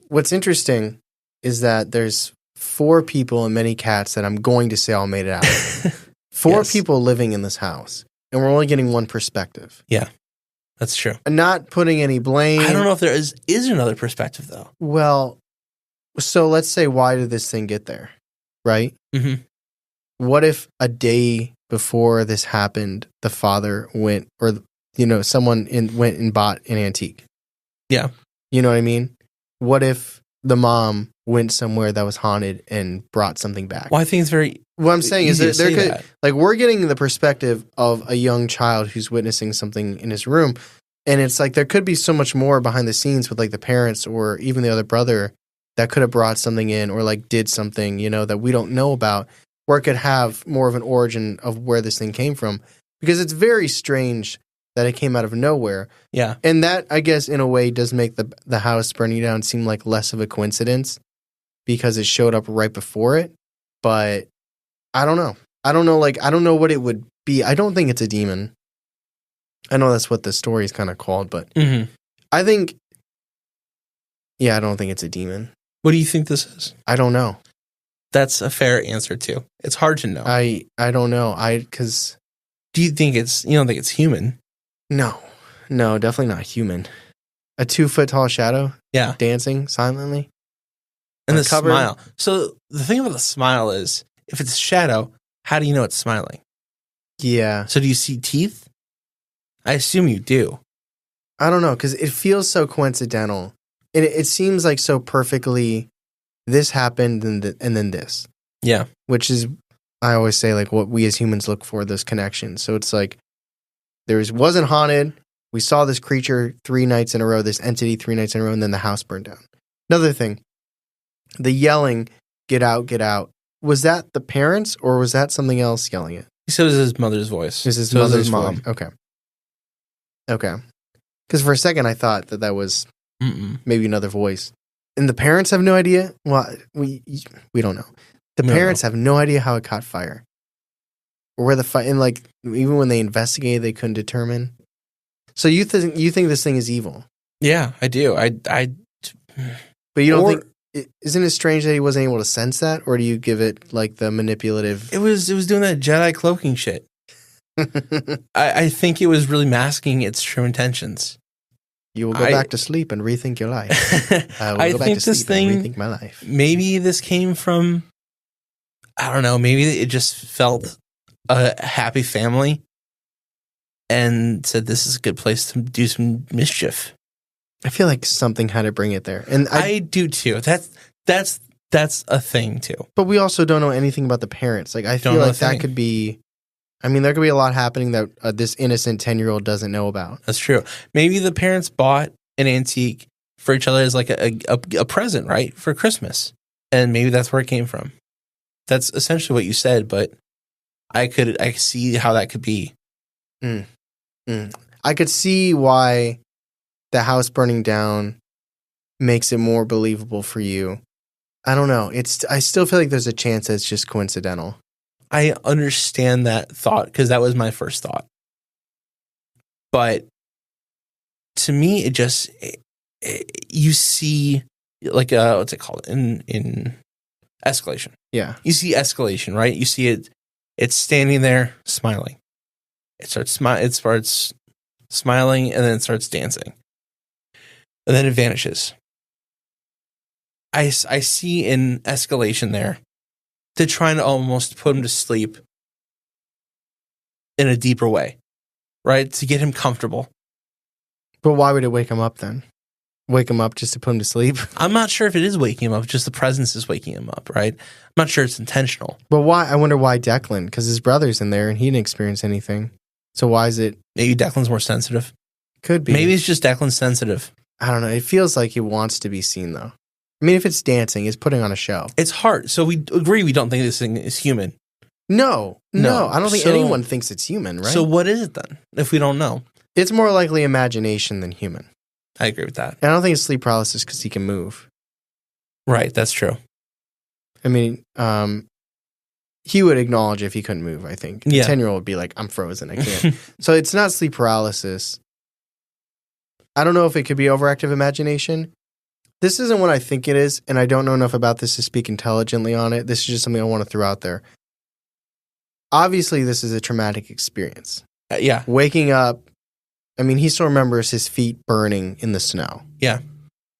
Speaker 2: What's interesting is that there's 4 people and many cats that I'm going to say all made it out. 4
Speaker 1: Yes.
Speaker 2: people living in this house, and we're only getting one perspective.
Speaker 1: Yeah, that's true.
Speaker 2: And not putting any blame.
Speaker 1: I don't know if there is another perspective, though.
Speaker 2: Well, so let's say, why did this thing get there? Right?
Speaker 1: Mm-hmm.
Speaker 2: What if a day before this happened, the father went, or, someone went and bought an antique?
Speaker 1: Yeah.
Speaker 2: You know what I mean? What if the mom went somewhere that was haunted and brought something back?
Speaker 1: Well, I think it's very.
Speaker 2: What I'm saying is
Speaker 1: easy
Speaker 2: that
Speaker 1: to
Speaker 2: there
Speaker 1: say
Speaker 2: could,
Speaker 1: that.
Speaker 2: like, we're getting the perspective of a young child who's witnessing something in his room. And it's like, there could be so much more behind the scenes with like the parents or even the other brother that could have brought something in or like did something, that we don't know about, or it could have more of an origin of where this thing came from, because it's very strange that it came out of nowhere.
Speaker 1: Yeah.
Speaker 2: And that, I guess, in a way does make the house burning down seem like less of a coincidence because it showed up right before it. But I don't know. I don't know what it would be. I don't think it's a demon. I know that's what the story is kind of called, but
Speaker 1: Mm-hmm.
Speaker 2: I think, I don't think it's a demon.
Speaker 1: What do you think this is?
Speaker 2: I don't know.
Speaker 1: That's a fair answer, too. It's hard to know.
Speaker 2: I don't know. Because
Speaker 1: Do you think you don't think it's human?
Speaker 2: no, definitely not human. A 2-foot tall shadow?
Speaker 1: Yeah.
Speaker 2: Dancing silently?
Speaker 1: And
Speaker 2: A
Speaker 1: the
Speaker 2: cupboard?
Speaker 1: smile. So the thing about the smile is, if it's a shadow, how do you know it's smiling?
Speaker 2: Yeah.
Speaker 1: So do you see teeth? I assume you do.
Speaker 2: I don't know, because it feels so coincidental. It seems like so perfectly this happened and then this.
Speaker 1: Yeah.
Speaker 2: Which is, I always say, like, what we as humans look for, those connections. So it's like, wasn't haunted. We saw this creature 3 nights in a row, this entity 3 nights in a row, and then the house burned down. Another thing, the yelling, get out, get out. Was that the parents or was that something else yelling it?
Speaker 1: He said it was his mother's voice.
Speaker 2: It was his
Speaker 1: So it was
Speaker 2: mother's
Speaker 1: his
Speaker 2: mom.
Speaker 1: voice.
Speaker 2: Okay. Because for a second I thought that was
Speaker 1: Mm-mm.
Speaker 2: maybe another voice. And the parents have no idea? Well, we don't know. The
Speaker 1: No.
Speaker 2: parents have no idea how it caught fire. Or where the fire, and like, even when they investigated, they couldn't determine. So you think this thing is evil?
Speaker 1: Yeah, I do.
Speaker 2: But you don't think, isn't it strange that he wasn't able to sense that? Or do you give it like the manipulative?
Speaker 1: It was doing that Jedi cloaking shit. I think it was really masking its true intentions.
Speaker 2: You will go back to sleep and rethink your life. I will
Speaker 1: I
Speaker 2: go back
Speaker 1: think
Speaker 2: to
Speaker 1: this
Speaker 2: sleep
Speaker 1: thing,
Speaker 2: and rethink my life.
Speaker 1: maybe this came from, I don't know, maybe it just felt a happy family and said this is a good place to do some mischief.
Speaker 2: I feel like something had to bring it there. And
Speaker 1: I do too. That's a thing too.
Speaker 2: But we also don't know anything about the parents. Like, I feel
Speaker 1: Don't know
Speaker 2: like
Speaker 1: a
Speaker 2: that
Speaker 1: thing.
Speaker 2: could be, I mean, there could be a lot happening that this innocent 10-year-old doesn't know about.
Speaker 1: That's true. Maybe the parents bought an antique for each other as like a present, right? For Christmas. And maybe that's where it came from. That's essentially what you said, but I see how that could be.
Speaker 2: I could see why the house burning down makes it more believable for you. I don't know. I still feel like there's a chance that it's just coincidental.
Speaker 1: I understand that thought because that was my first thought. But to me, you see, like, what's it called? In escalation.
Speaker 2: Yeah.
Speaker 1: You see escalation, right? You see it's standing there smiling. It starts smiling, and then it starts dancing. And then it vanishes. I see an escalation there to trying to almost put him to sleep in a deeper way, right? To get him comfortable.
Speaker 2: But why would it wake him up then? Wake him up just to put him to sleep?
Speaker 1: I'm not sure if it is waking him up, just the presence is waking him up, right? I'm not sure it's intentional.
Speaker 2: But why? I wonder why Declan, because his brother's in there and he didn't experience anything. So why is it?
Speaker 1: Maybe Declan's more sensitive.
Speaker 2: Could be.
Speaker 1: Maybe it's just Declan's sensitive.
Speaker 2: I don't know. It feels like he wants to be seen, though. I mean, if it's dancing, it's putting on a show.
Speaker 1: It's hard. So we agree we don't think this thing is human.
Speaker 2: No. I don't think anyone thinks it's human, right?
Speaker 1: So what is it then, if we don't know?
Speaker 2: It's more likely imagination than human.
Speaker 1: I agree with that.
Speaker 2: And I don't think it's sleep paralysis because he can move.
Speaker 1: Right, that's true.
Speaker 2: I mean, he would acknowledge if he couldn't move, I think.
Speaker 1: Yeah.
Speaker 2: A 10-year-old would be like, I'm frozen, I can't. So it's not sleep paralysis. I don't know if it could be overactive imagination. This isn't what I think it is, and I don't know enough about this to speak intelligently on it. This is just something I want to throw out there. Obviously, this is a traumatic experience.
Speaker 1: Yeah.
Speaker 2: Waking up, I mean, he still remembers his feet burning in the snow.
Speaker 1: Yeah.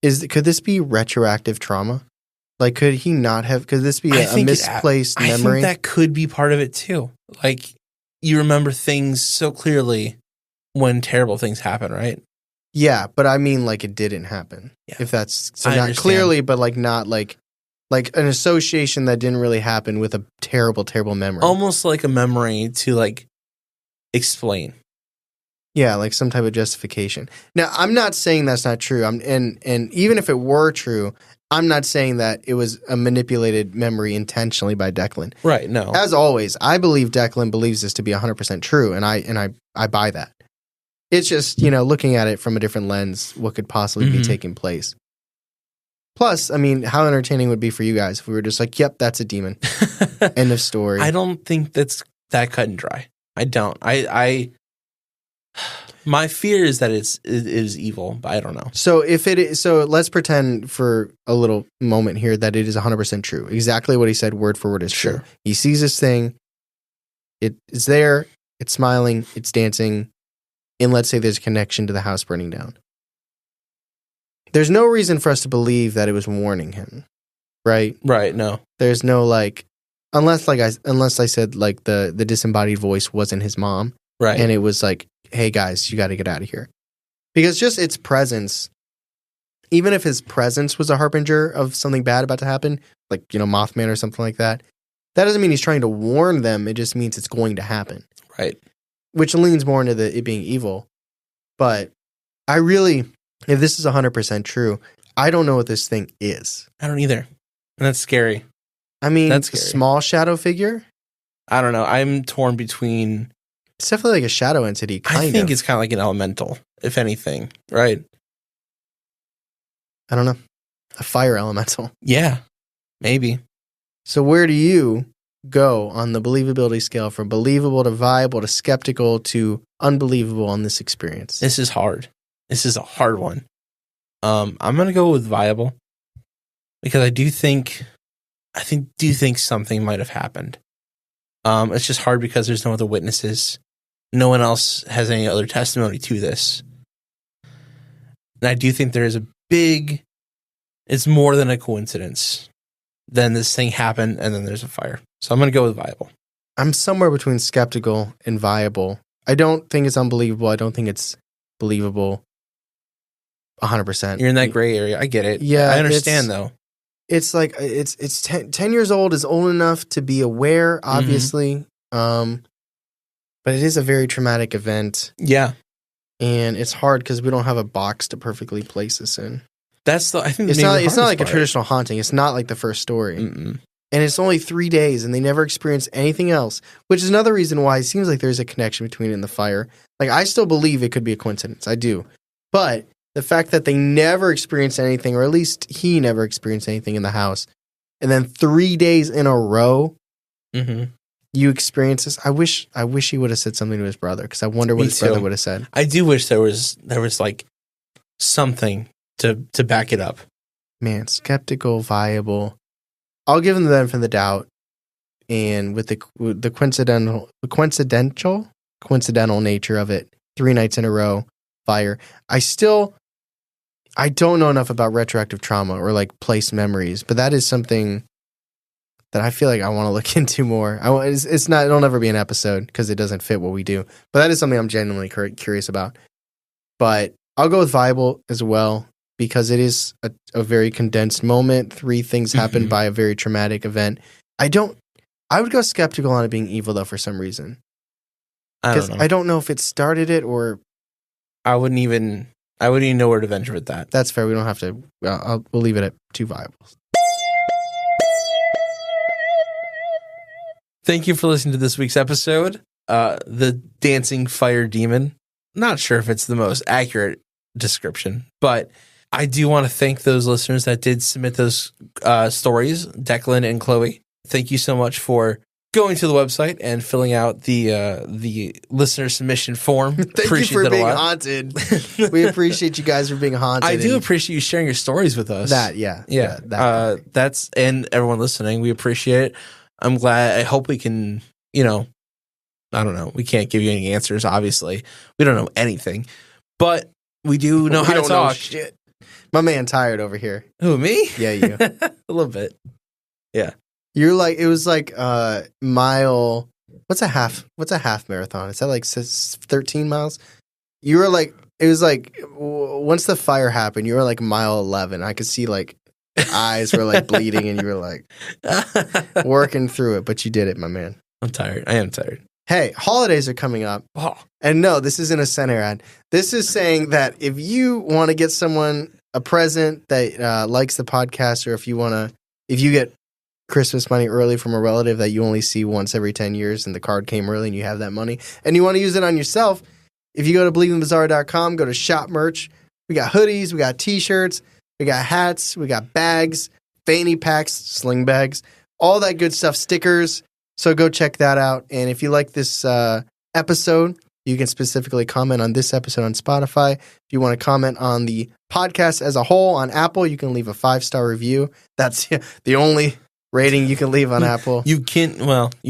Speaker 2: Could this be retroactive trauma? Like, could this be a misplaced memory?
Speaker 1: I think that could be part of it too. Like, you remember things so clearly when terrible things happen, right?
Speaker 2: Yeah, but I mean, like, it didn't happen.
Speaker 1: Yeah.
Speaker 2: If that's, so
Speaker 1: I
Speaker 2: not
Speaker 1: understand.
Speaker 2: clearly, but like not like an association that didn't really happen with a terrible, terrible memory.
Speaker 1: Almost like a memory to like explain.
Speaker 2: Yeah, like some type of justification. Now, I'm not saying that's not true. And even if it were true, I'm not saying that it was a manipulated memory intentionally by Declan.
Speaker 1: Right, no.
Speaker 2: As always, I believe Declan believes this to be 100% true, and I buy that. It's just, looking at it from a different lens, what could possibly be taking place. Plus, I mean, how entertaining would it be for you guys if we were just like, yep, that's a demon. End of story.
Speaker 1: I don't think that's that cut and dry. I don't. My fear is that it is evil, but I don't know.
Speaker 2: So let's pretend for a little moment here that it is 100% true. Exactly what he said, word for word, is true. He sees this thing. It is there. It's smiling. It's dancing. And let's say there's a connection to the house burning down. There's no reason for us to believe that it was warning him, right?
Speaker 1: Right. No.
Speaker 2: There's no unless I said like the disembodied voice wasn't his mom,
Speaker 1: right?
Speaker 2: And it was like, hey guys, you got to get out of here, because just its presence, even if his presence was a harbinger of something bad about to happen, like Mothman or something like that, that doesn't mean he's trying to warn them. It just means it's going to happen,
Speaker 1: right?
Speaker 2: Which leans more into it being evil. But if this is 100% true, I don't know what this thing is.
Speaker 1: I don't either. And that's scary.
Speaker 2: I mean,
Speaker 1: that's
Speaker 2: a small shadow figure?
Speaker 1: I don't know. I'm torn between...
Speaker 2: It's definitely like a shadow entity,
Speaker 1: I think it's kind of like an elemental, if anything, right?
Speaker 2: I don't know. A fire elemental.
Speaker 1: Yeah, maybe.
Speaker 2: So where do you go on the believability scale from believable to viable to skeptical to unbelievable on this experience?
Speaker 1: This is hard. This is a hard one. I'm going to go with viable because I do think something might have happened. It's just hard because there's no other witnesses. No one else has any other testimony to this. And I do think there is it's more than a coincidence. Then this thing happened and then there's a fire. So I'm going to go with viable.
Speaker 2: I'm somewhere between skeptical and viable. I don't think it's unbelievable. I don't think it's believable 100%.
Speaker 1: You're in that gray area. I get it.
Speaker 2: Yeah.
Speaker 1: I understand though.
Speaker 2: It's like, it's 10 years old is old enough to be aware, obviously. But it is a very traumatic event.
Speaker 1: Yeah.
Speaker 2: And it's hard because we don't have a box to perfectly place this in.
Speaker 1: I think
Speaker 2: it's not like a traditional haunting. It's not like the first story.
Speaker 1: Mm-mm.
Speaker 2: And it's only 3 days and they never experienced anything else, which is another reason why it seems like there's a connection between it and the fire. Like, I still believe it could be a coincidence. I do. But the fact that they never experienced anything, or at least he never experienced anything in the house, and then 3 days in a row, you experience this. I wish he would have said something to his brother, because I wonder what his brother would have said.
Speaker 1: I do wish there was like something to back it up.
Speaker 2: Man, skeptical, viable. I'll give him the benefit of the doubt, and with the coincidental coincidental nature of it. 3 nights in a row, fire. I don't know enough about retroactive trauma or like place memories, but that is something that I feel like I want to look into more. It'll never be an episode because it doesn't fit what we do, but that is something I'm genuinely curious about. But I'll go with viable as well because it is a very condensed moment. 3 things happened by a very traumatic event. I would go skeptical on it being evil though for some reason. Because I don't know if it started it or
Speaker 1: I wouldn't even know where to venture with that.
Speaker 2: That's fair. We don't have to. We'll leave it at 2 viables.
Speaker 1: Thank you for listening to this week's episode. The Dancing Fire Demon. Not sure if it's the most accurate description, but I do want to thank those listeners that did submit those stories, Declan and Chloe. Thank you so much for going to the website and filling out the listener submission form.
Speaker 2: Thank you for being haunted. We appreciate you guys for being haunted.
Speaker 1: I do appreciate you sharing your stories with us. That's and everyone listening. We appreciate it. I'm glad. I hope we can. I don't know. We can't give you any answers. Obviously, we don't know anything, but we do know how to talk.
Speaker 2: Shit. My man, tired over here.
Speaker 1: Who, me?
Speaker 2: Yeah, you.
Speaker 1: A little bit. Yeah.
Speaker 2: You're like, it was like mile. What's a half marathon? Is that like 13 miles? You were like, it was like, once the fire happened, you were like mile 11. I could see like eyes were like bleeding and you were like working through it, but you did it, my man.
Speaker 1: I'm tired. I am tired.
Speaker 2: Hey, holidays are coming up. Oh. And no, this isn't a center ad. This is saying that if you want to get someone a present that likes the podcast, or if you get Christmas money early from a relative that you only see once every 10 years and the card came early and you have that money and you want to use it on yourself, if you go to believeinthebazaar.com, go to shop merch. We got hoodies, we got t-shirts, we got hats, we got bags, fanny packs, sling bags, all that good stuff, stickers. So go check that out. And if you like this episode, you can specifically comment on this episode on Spotify. If you want to comment on the podcast as a whole on Apple, you can leave a 5-star review. That's the only rating you can leave on Apple.
Speaker 1: You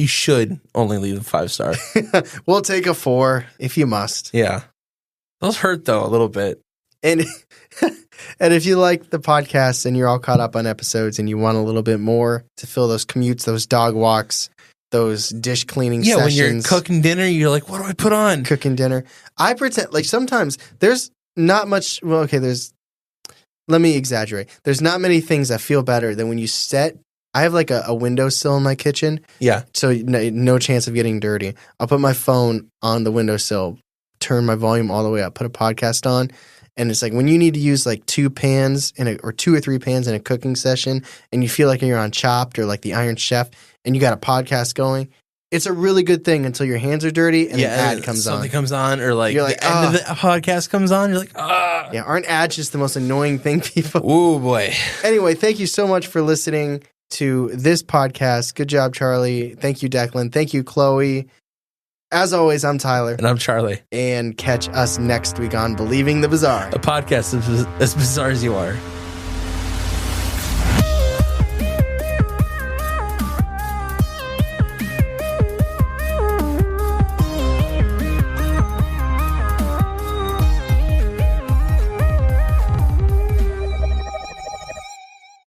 Speaker 1: should only leave a 5-star.
Speaker 2: We'll take a 4 if you must.
Speaker 1: Yeah. Those hurt though a little bit.
Speaker 2: And if you like the podcast and you're all caught up on episodes and you want a little bit more to fill those commutes, those dog walks, those dish cleaning sessions.
Speaker 1: Yeah, when you're cooking dinner, you're like, what do I put on?
Speaker 2: Cooking dinner. I pretend, like sometimes there's not much, let me exaggerate. There's not many things that feel better than when you I have like a windowsill in my kitchen.
Speaker 1: Yeah.
Speaker 2: So no chance of getting dirty. I'll put my phone on the windowsill, turn my volume all the way up, put a podcast on. And it's like when you need to use like 2 pans or 2 or 3 pans in a cooking session and you feel like you're on Chopped or like the Iron Chef and you got a podcast going, it's a really good thing until your hands are dirty and an ad comes on.
Speaker 1: Something comes on or like the end of the podcast comes on. You're like, ah.
Speaker 2: Yeah, aren't ads just the most annoying thing, people?
Speaker 1: Oh, boy.
Speaker 2: Anyway, thank you so much for listening to this podcast. Good job, Charlie. Thank you, Declan. Thank you, Chloe. As always, I'm Tyler.
Speaker 1: And I'm Charlie.
Speaker 2: And catch us next week on Believing the Bizarre.
Speaker 1: A podcast as bizarre as you are.